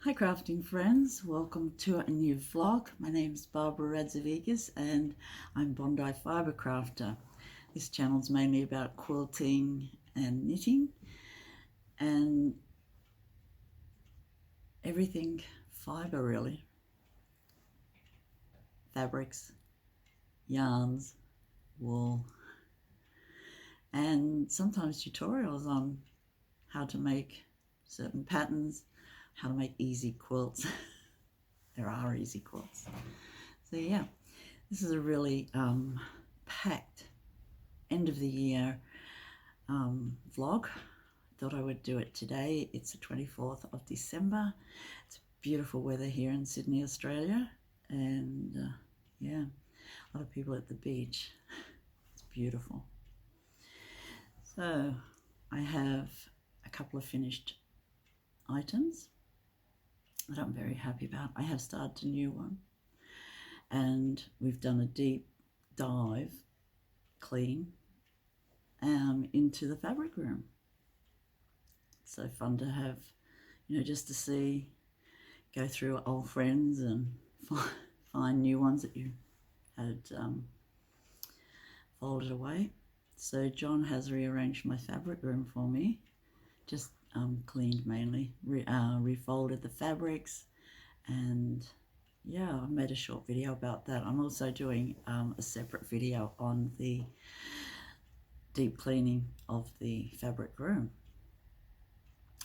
Hi crafting friends, welcome to a new vlog. My name is Barbara Radzevicius and I'm Bondi Fibre Crafter. This channel is mainly about quilting and knitting and everything fibre really. Fabrics, yarns, wool, and sometimes tutorials on how to make certain patterns, how to make easy quilts. There are easy quilts. So yeah, this is a really packed end of the year vlog. Thought I would do it today. It's the 24th of December. It's beautiful weather here in Sydney, Australia, and yeah, a lot of people at the beach. It's beautiful. So I have a couple of finished items that I'm very happy about. I have started a new one and we've done a deep dive clean into the fabric room. It's so fun to have, just to see, go through old friends and find new ones that you had folded away. So John has rearranged my fabric room for me, just cleaned mainly, refolded the fabrics, and yeah, I made a short video about that. I'm also doing a separate video on the deep cleaning of the fabric room.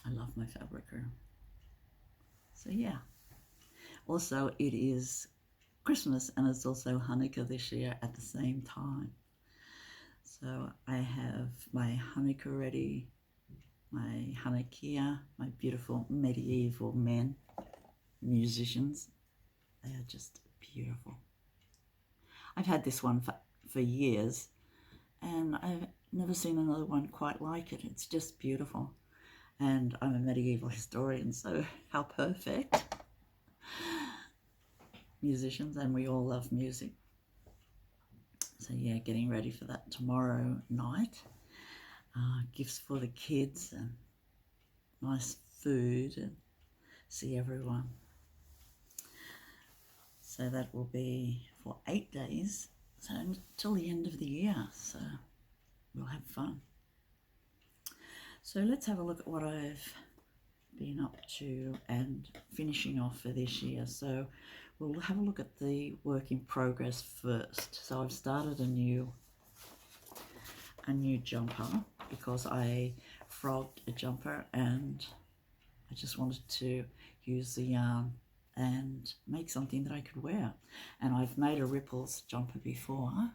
I love my fabric room. So yeah. Also, it is Christmas and it's also Hanukkah this year at the same time. So I have my Hanukkah ready, my Hanukkah, my beautiful medieval men, musicians. They are just beautiful. I've had this one for years and I've never seen another one quite like it. It's just beautiful. And I'm a medieval historian, so how perfect. Musicians, and we all love music. So yeah, getting ready for that tomorrow night. Gifts for the kids and nice food and see everyone. So that will be for 8 days, so until the end of the year, so we'll have fun. So let's have a look at what I've been up to and finishing off for this year. So we'll have a look at the work in progress first. So I've started a new jumper because I frogged a jumper and I just wanted to use the yarn and make something that I could wear. And I've made a ripples jumper before.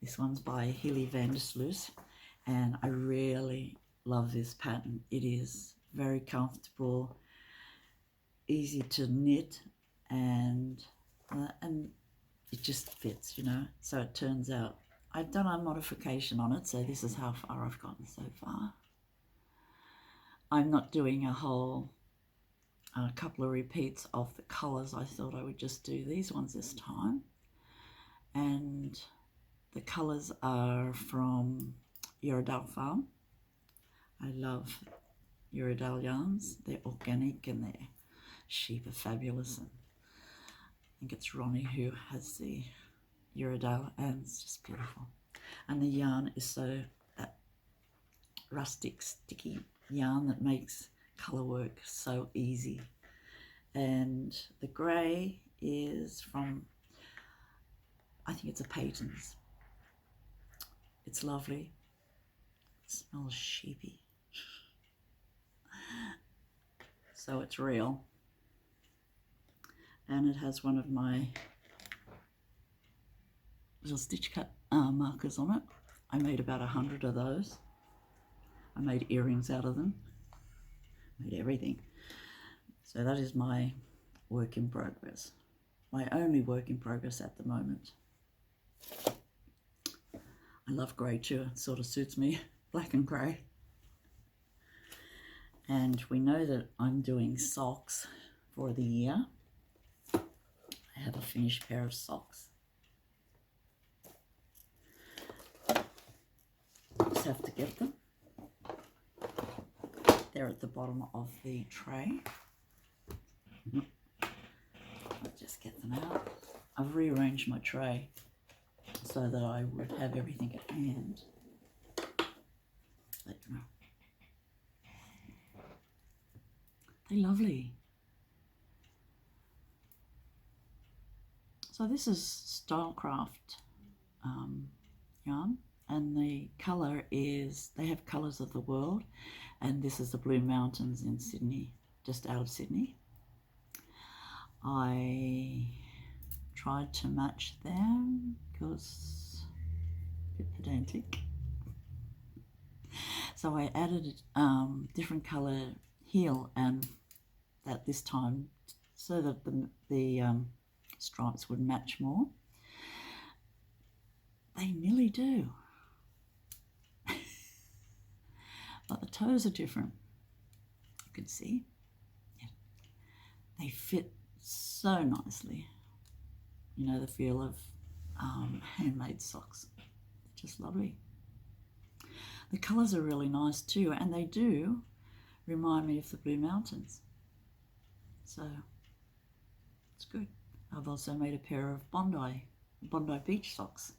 This one's by Hilly van der Sloot, and I really love this pattern. It is very comfortable, easy to knit, and it just fits, So it turns out I've done a modification on it, so this is how far I've gotten so far. I'm not doing a couple of repeats of the colours. I thought I would just do these ones this time, and the colours are from Uredale Farm. I love Uredale yarns. They're organic and their sheep are fabulous, and I think it's Ronnie who has the Uredale, and it's just beautiful. And the yarn is so that rustic, sticky yarn that makes colour work so easy. And the grey is from, I think it's a Peyton's. It's lovely. It smells sheepy. So it's real. And it has one of my little stitch cut markers on it. I made about 100 of those. I made earrings out of them. Made everything. So that is my work in progress. My only work in progress at the moment. I love grey too. It sort of suits me, black and grey. And we know that I'm doing socks for the year. I have a finished pair of socks. Just have to get them. They're at the bottom of the tray. I've rearranged my tray so that I would have everything at hand. But, they're lovely. So this is Stylecraft yarn, and the colour is, they have colours of the world, and this is the Blue Mountains in Sydney, just out of Sydney. I tried to match them because a bit pedantic. So I added different colour heel, and that this time so that the stripes would match more. They nearly do. But the toes are different. You can see. Yeah. They fit so nicely. You know, the feel of handmade socks. Just lovely. The colours are really nice too, and they do remind me of the Blue Mountains. So it's good. I've also made a pair of Bondi beach socks.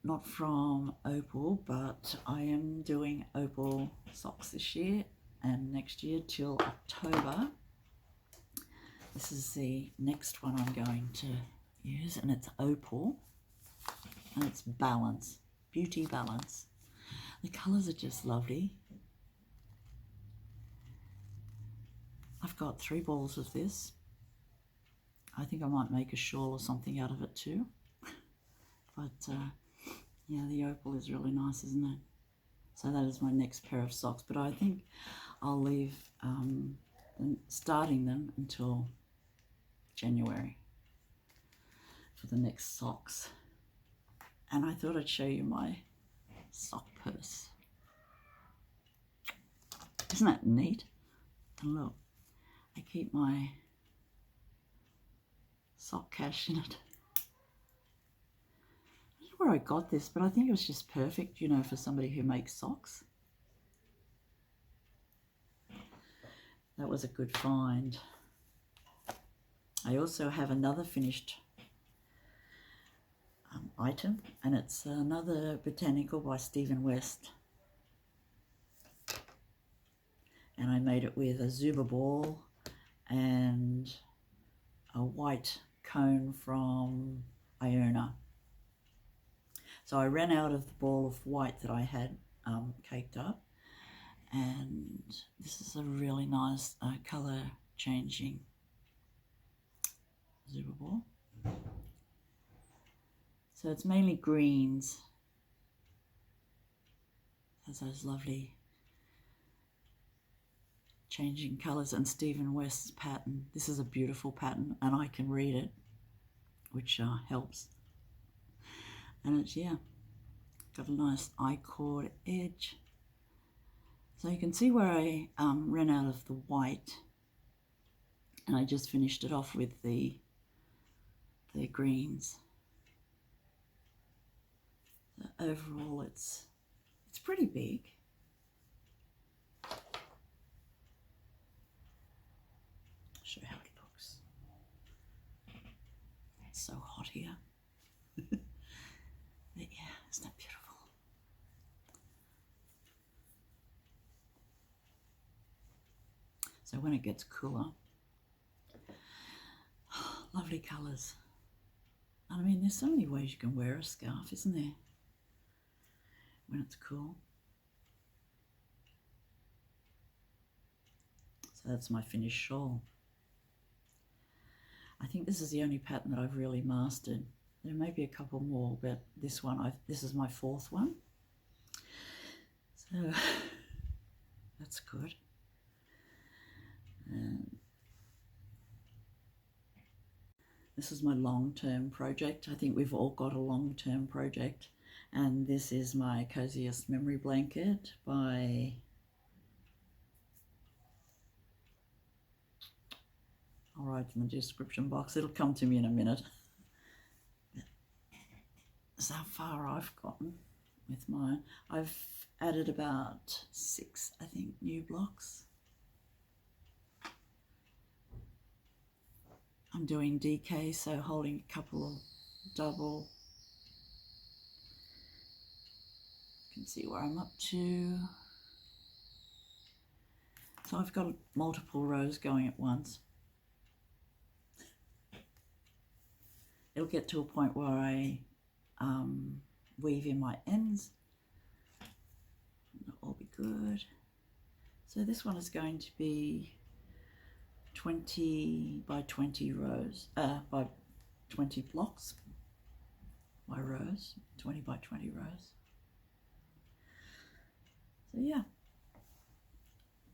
Not from Opal, but I am doing Opal socks this year and next year till October. This is the next one I'm going to use, and it's Opal, and it's Balance, Beauty Balance. The colours are just lovely. I've got 3 balls of this. I think I might make a shawl or something out of it too. But yeah, the opal is really nice, isn't it? So that is my next pair of socks, but I think I'll leave starting them until January for the next socks. And I thought I'd show you my sock purse. Isn't that neat? And look, I keep my sock cash in it. I don't know where I got this, but I think it was just perfect, you know, for somebody who makes socks. That was a good find. I also have another finished item, and it's another botanical by Stephen West. And I made it with a Zuba ball and a white cone from Iona. So I ran out of the ball of white that I had caked up, and this is a really nice colour changing Zuba ball. So it's mainly greens. Has those lovely changing colours, and Stephen West's pattern. This is a beautiful pattern, and I can read it, which helps. And it's, yeah, got a nice I-cord edge. So you can see where I ran out of the white, and I just finished it off with the greens. So overall, it's pretty big. Show how it looks. It's so hot here. But yeah, isn't that beautiful? So when it gets cooler, lovely colours. I mean, there's so many ways you can wear a scarf, isn't there? When it's cool. So that's my finished shawl. I think this is the only pattern that I've really mastered. There may be a couple more, but this one, this is my 4th one. So that's good. This is my long-term project. I think we've all got a long-term project. And this is my Coziest Memory Blanket by I'll write in the description box. It'll come to me in a minute. That's how far I've gotten with mine. I've added about 6, I think, new blocks. I'm doing DK, so holding a couple of double. You can see where I'm up to. So I've got multiple rows going at once. It'll get to a point where I weave in my ends. That'll all be good. So this one is going to be 20 by 20 rows, by 20 blocks, my rows, 20 by 20 rows. So yeah,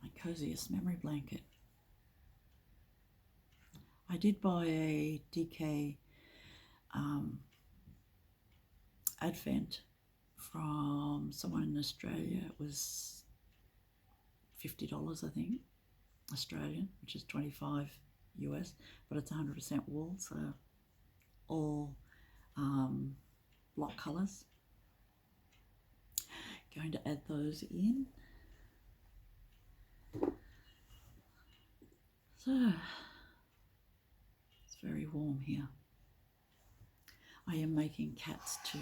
my coziest memory blanket. I did buy a DK Advent from someone in Australia. It was $50, I think, Australian, which is 25 US, but it's 100% wool, so all block colours. Going to add those in. So it's very warm here. I am making cats too.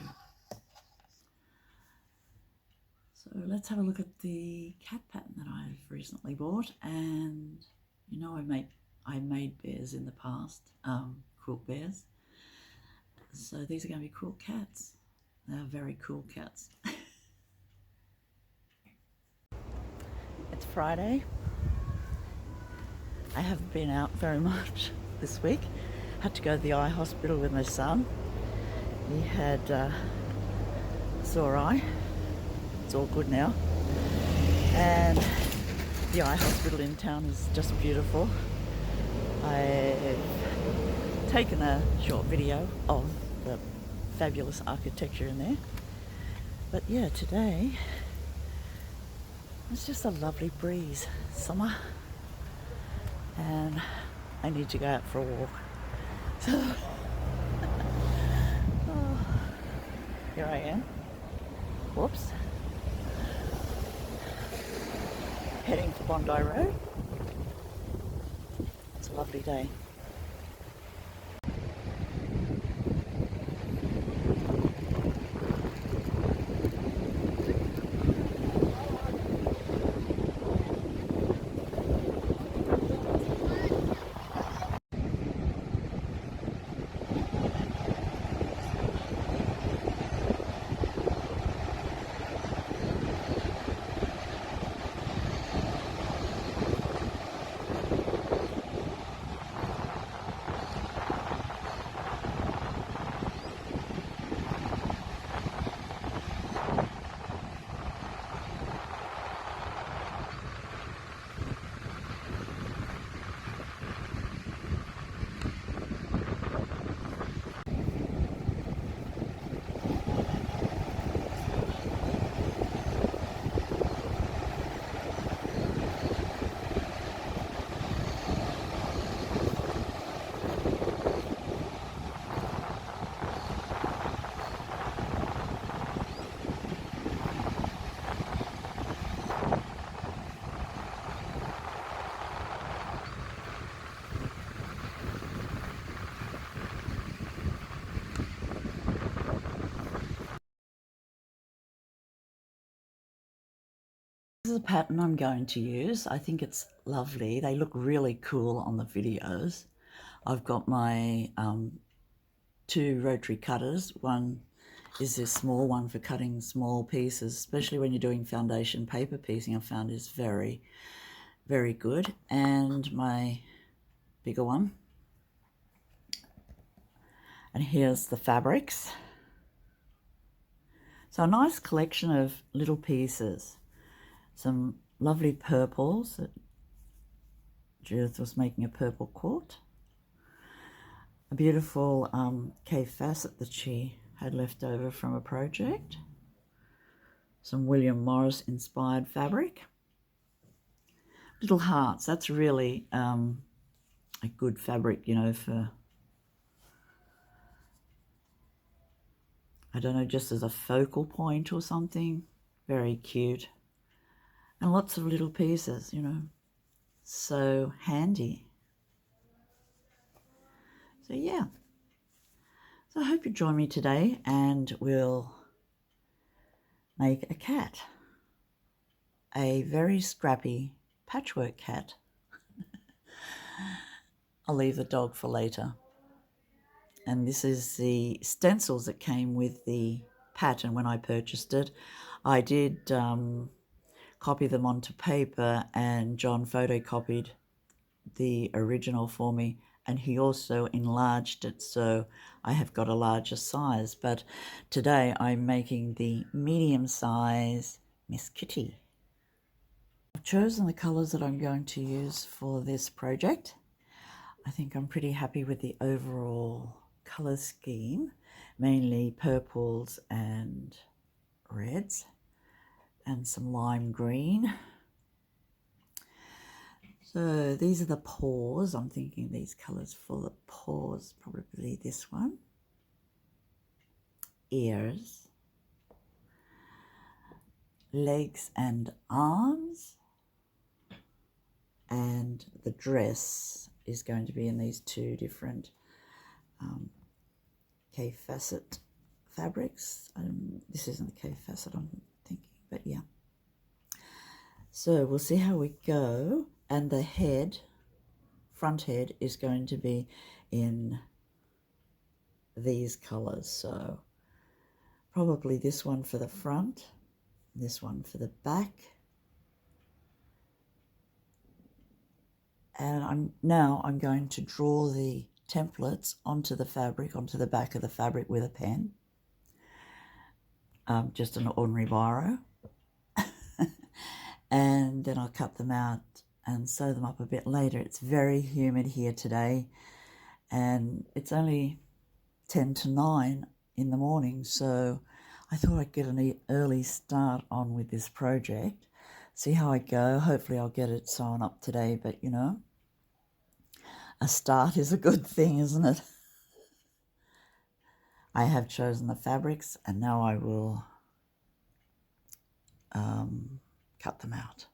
So let's have a look at the cat pattern that I've recently bought. And you know, I made bears in the past, quilt bears. So these are going to be quilt cats. They're very cool cats. It's Friday. I haven't been out very much this week. Had to go to the eye hospital with my son. He had a sore eye. It's all good now. And the eye hospital in town is just beautiful. I've taken a short video of the fabulous architecture in there. But yeah, today it's just a lovely breeze, summer, and I need to go out for a walk. So here I am. Whoops. Heading for Bondi Road. It's a lovely day. This is a pattern I'm going to use. I think it's lovely. They look really cool on the videos. I've got my 2 rotary cutters. One is this small one for cutting small pieces, especially when you're doing foundation paper piecing. I found is very, very good. And my bigger one. And here's the fabrics. So a nice collection of little pieces. Some lovely purples that Judith was making a purple quilt. A beautiful K facet that she had left over from a project. Some William Morris inspired fabric. Little hearts, that's really a good fabric, you know, for, I don't know, just as a focal point or something. Very cute. And lots of little pieces, you know, so handy. So yeah, so I hope you join me today and we'll make a cat, a very scrappy patchwork cat. I'll leave the dog for later. And this is the stencils that came with the pattern when I purchased it. I did copy them onto paper, and John photocopied the original for me, and he also enlarged it, so I have got a larger size. But today I'm making the medium size Miss Kitty. I've chosen the colours that I'm going to use for this project. I think I'm pretty happy with the overall colour scheme, mainly purples and reds and some lime green. So these are the paws. I'm thinking these colours for the paws, probably this one. Ears, legs and arms, and the dress is going to be in these two different K-facet fabrics. This isn't the K-facet I'm thinking, but yeah. So we'll see how we go. And the head, front head, is going to be in these colours. So probably this one for the front, this one for the back. And I'm going to draw the templates onto the fabric, onto the back of the fabric with a pen. Just an ordinary biro. And then I'll cut them out and sew them up a bit later. It's very humid here today, and it's only 10 to 9 in the morning, so I thought I'd get an early start on with this project, see how I go. Hopefully I'll get it sewn up today, but you know, a start is a good thing, isn't it? I have chosen the fabrics, and now I will cut them out.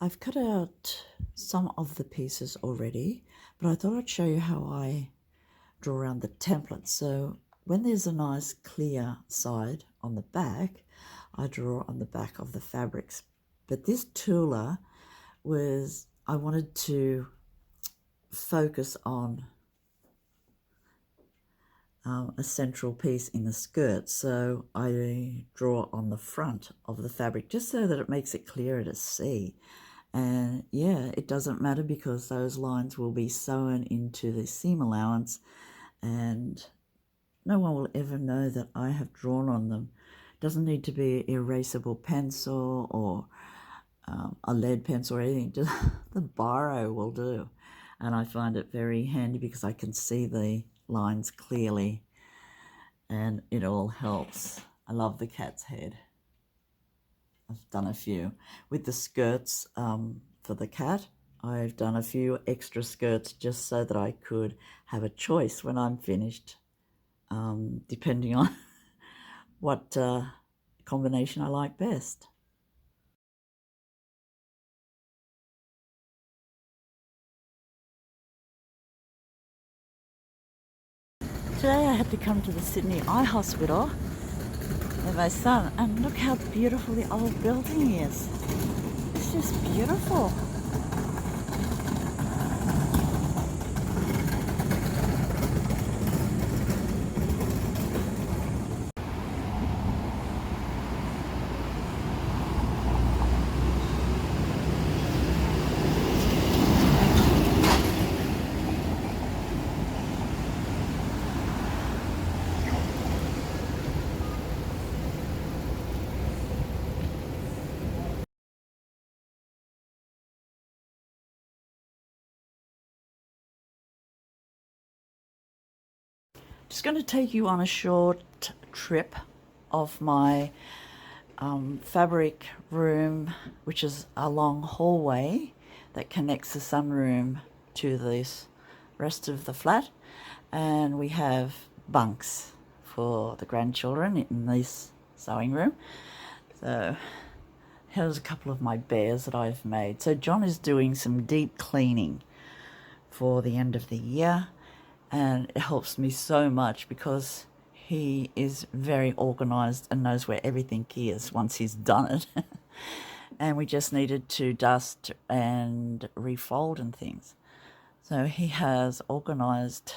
I've cut out some of the pieces already, but I thought I'd show you how I draw around the template. So when there's a nice clear side on the back, I draw on the back of the fabrics. But this tooler was, I wanted to focus on a central piece in the skirt, so I draw on the front of the fabric just so that it makes it clearer to see. And yeah, it doesn't matter because those lines will be sewn into the seam allowance and no one will ever know that I have drawn on them. It doesn't need to be an erasable pencil or a lead pencil or anything, just the biro will do. And I find it very handy because I can see the lines clearly and it all helps. I love the cat's head. I've done a few. With the skirts for the cat, I've done a few extra skirts just so that I could have a choice when I'm finished, depending on what combination I like best. Today I had to come to the Sydney Eye Hospital with my son, and look how beautiful the old building is. It's just beautiful. Just going to take you on a short trip of my fabric room, which is a long hallway that connects the sunroom to this rest of the flat, and we have bunks for the grandchildren in this sewing room. So here's a couple of my bears that I've made. So John is doing some deep cleaning for the end of the year, and it helps me so much because he is very organized and knows where everything is once he's done it. And we just needed to dust and refold and things. So he has organized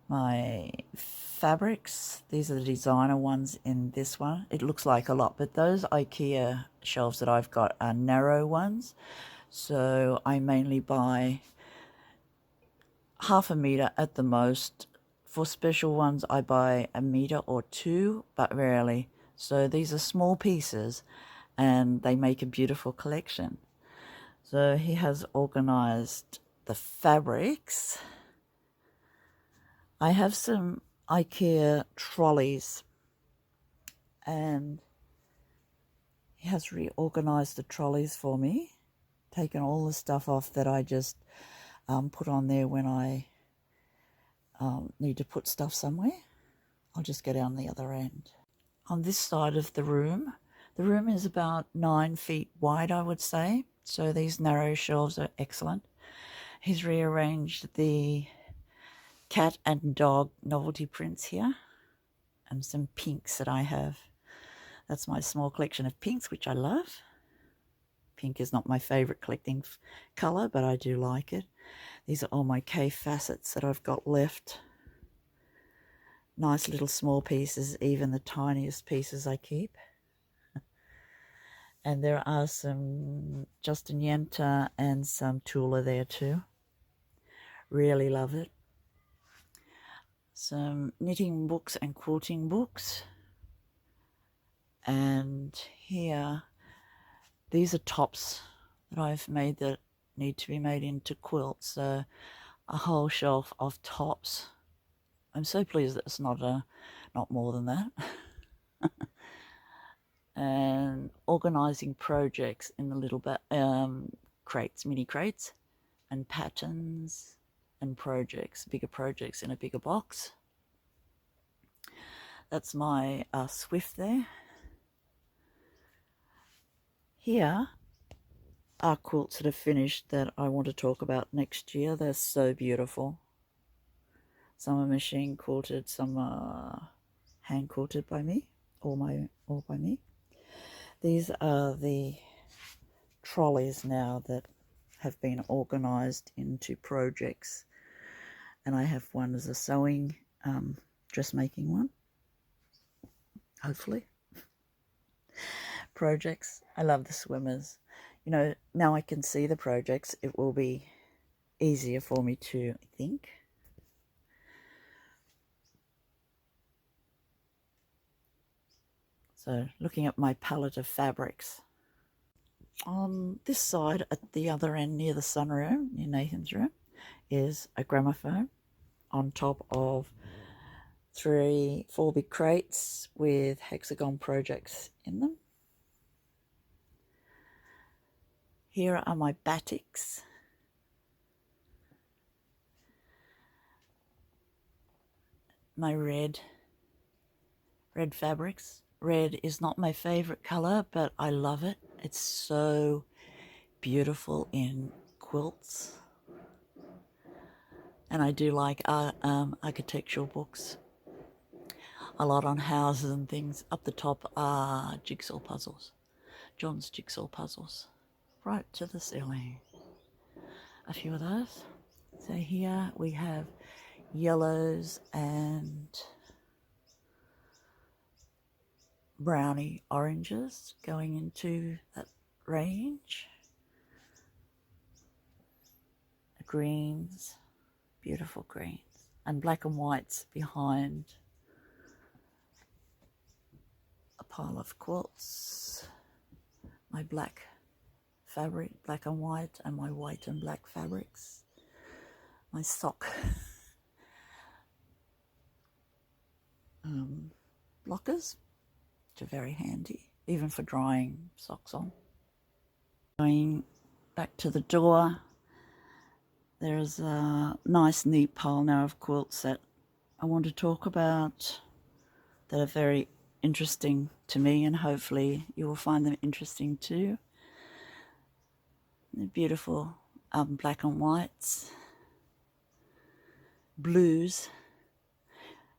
my fabrics. These are the designer ones in this one. It looks like a lot, but those IKEA shelves that I've got are narrow ones. So I mainly buy half a meter at the most. For special ones, I buy a meter or two, but rarely. So these are small pieces and they make a beautiful collection. So he has organized the fabrics. I have some IKEA trolleys and he has reorganized the trolleys for me, taken all the stuff off that I just put on there when I need to put stuff somewhere. I'll just go down the other end. On this side of the room is about 9 feet wide, I would say. So these narrow shelves are excellent. He's rearranged the cat and dog novelty prints here and some pinks that I have. That's my small collection of pinks, which I love. Pink is not my favorite collecting color, but I do like it. These are all my K facets that I've got left. Nice little small pieces, even the tiniest pieces I keep. And there are some Justin Yenta and some Tula there too. Really love it. Some knitting books and quilting books. And here, these are tops that I've made that need to be made into quilts. So a whole shelf of tops. I'm so pleased that it's not more than that. And organizing projects in the little crates, mini crates, and patterns and projects, bigger projects in a bigger box. That's my Swift there. Here are quilts that are finished that I want to talk about next year. They're so beautiful. Some are machine quilted, some are hand quilted by me, all by me. These are the trolleys now that have been organized into projects, and I have one as a sewing dressmaking one, hopefully. Projects. I love the swimmers. You know, now I can see the projects, it will be easier for me to think. So looking at my palette of fabrics. On this side, at the other end near the sunroom, near Nathan's room, is a gramophone on top of 4 big crates with hexagon projects in them. Here are my batiks. My red fabrics. Red is not my favorite color, but I love it. It's so beautiful in quilts. And I do like architectural books. A lot on houses and things. Up the top are jigsaw puzzles. John's jigsaw puzzles. Right to the ceiling. A few of those. So here we have yellows and browny oranges going into that range. Greens, beautiful greens, and black and whites behind a pile of quilts. My black fabric, black and white, and my white and black fabrics. My sock blockers, which are very handy, even for drying socks on. Going back to the door, there's a nice neat pile now of quilts that I want to talk about that are very interesting to me, and hopefully you will find them interesting too. They're beautiful black and whites, blues.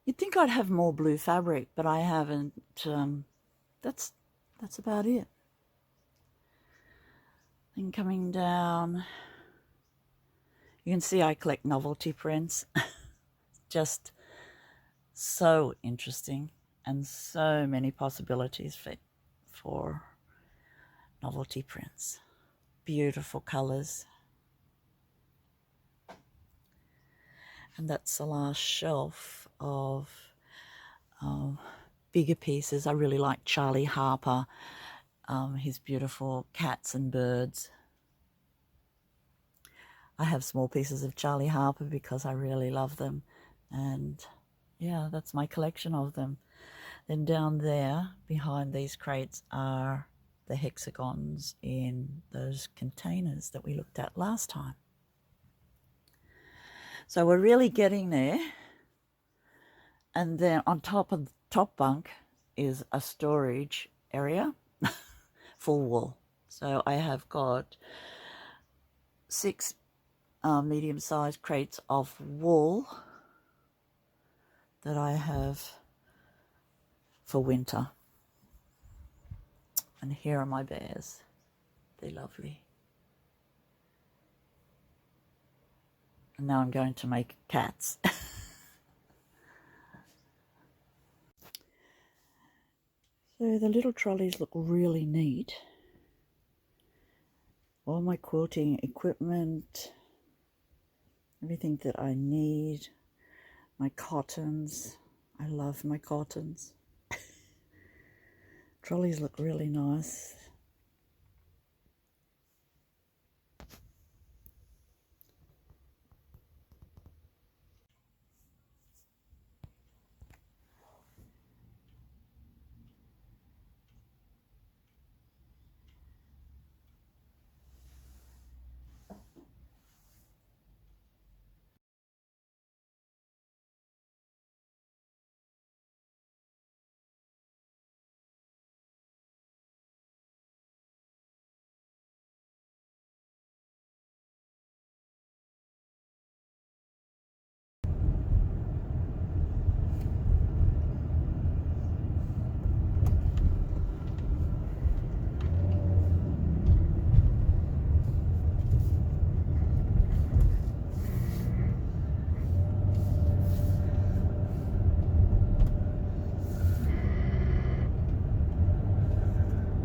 You'd think I'd have more blue fabric, but I haven't. That's about it. Then coming down, you can see I collect novelty prints. Just so interesting, and so many possibilities for novelty prints. Beautiful colors. And that's the last shelf of bigger pieces. I really like Charlie Harper, his beautiful cats and birds. I have small pieces of Charlie Harper because I really love them. And yeah, that's my collection of them. Then down there, behind these crates, are the hexagons in those containers that we looked at last time. So we're really getting there. And then on top of the top bunk is a storage area for wool. So I have got 6 medium-sized crates of wool that I have for winter. And here are my bears. They're lovely. And now I'm going to make cats. So the little trolleys look really neat. All my quilting equipment, everything that I need, my cottons. I love my cottons. Trolleys look really nice.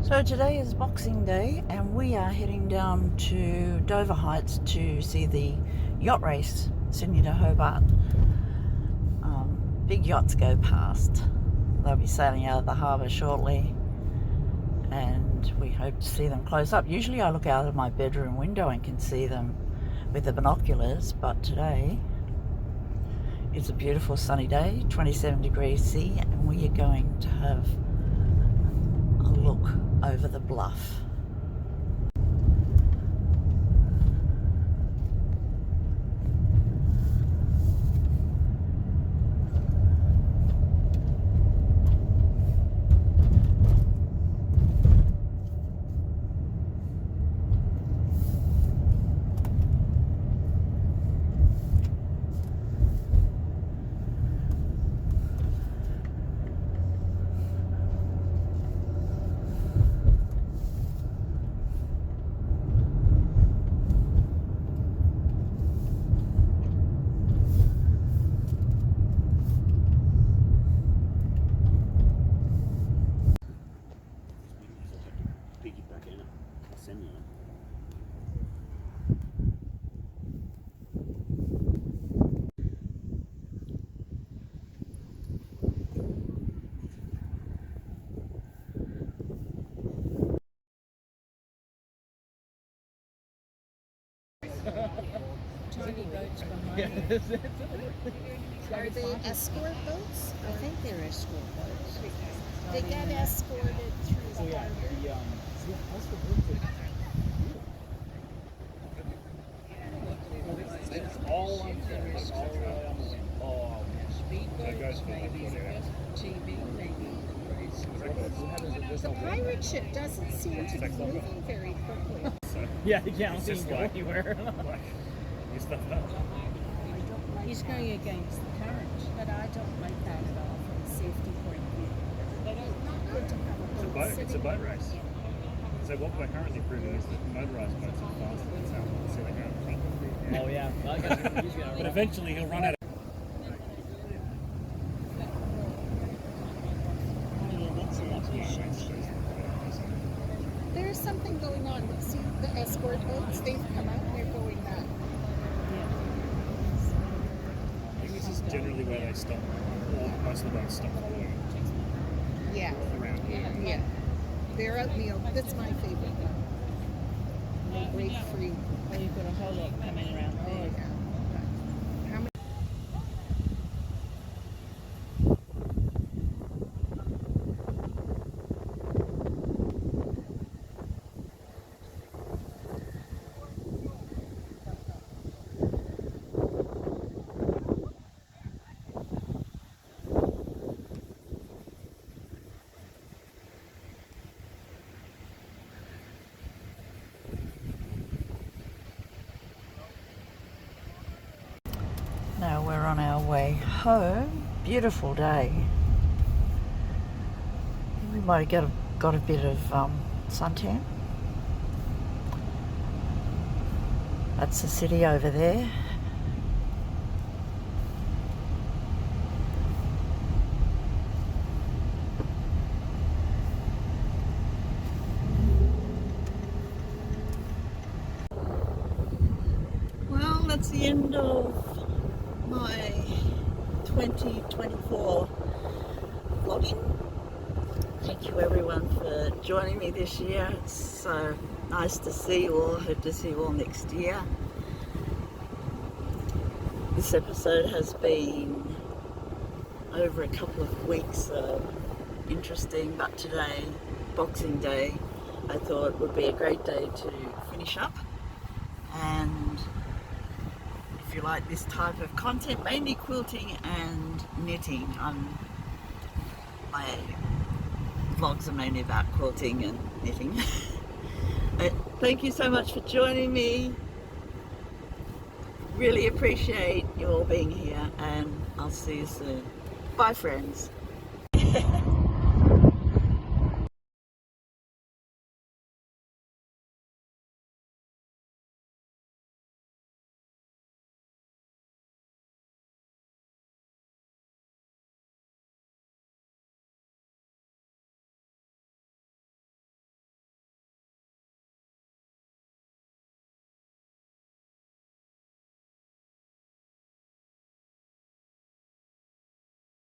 So today is Boxing Day and we are heading down to Dover Heights to see the yacht race, Sydney to Hobart. Big yachts go past. They'll be sailing out of the harbour shortly and we hope to see them close up. Usually I look out of my bedroom window and can see them with the binoculars, but today it's a beautiful sunny day, 27 degrees C, and we are going to have a look over the bluff. Tiny boats behind us. Are they escort boats? I think they're escort boats. They get escorted through the harbor. All on service, all on Speedboats, maybe TV, maybe. The pirate ship doesn't seem to be moving very quickly. Yeah, yeah, I don't It's think just you go like- anywhere. Like, you stuff it up. He's going against the current. But I don't like that at all from a safety point of view. It's not good to have a boat It's a sitting boat there. race. So what we're currently proving is that motorised boats are faster than sailboats, so they can't think. Oh yeah, well, I guess he's gonna But eventually he'll run out of. There's something going on. See the escort boats, they've come out and they're going that. I think this is generally where they stop, or most of the boats stop following Yeah. around here. Yeah. They're out in the open. That's my favorite one. They break free. Oh, you've got a whole lot coming around Oh, there. yeah. How many? Now we're on our way home. Beautiful day. We might have got a bit of suntan. That's the city over there. Well, that's the end of my 2024 vlogging. Thank you everyone for joining me this year. It's so nice to see you all. Hope to see you all next year. This episode has been over a couple of weeks, interesting, but today, Boxing Day, I thought would be a great day to finish up. And if you like this type of content, mainly quilting and knitting, my vlogs are mainly about quilting and knitting. Thank you so much for joining me. Really appreciate you all being here, and I'll see you soon. Bye friends.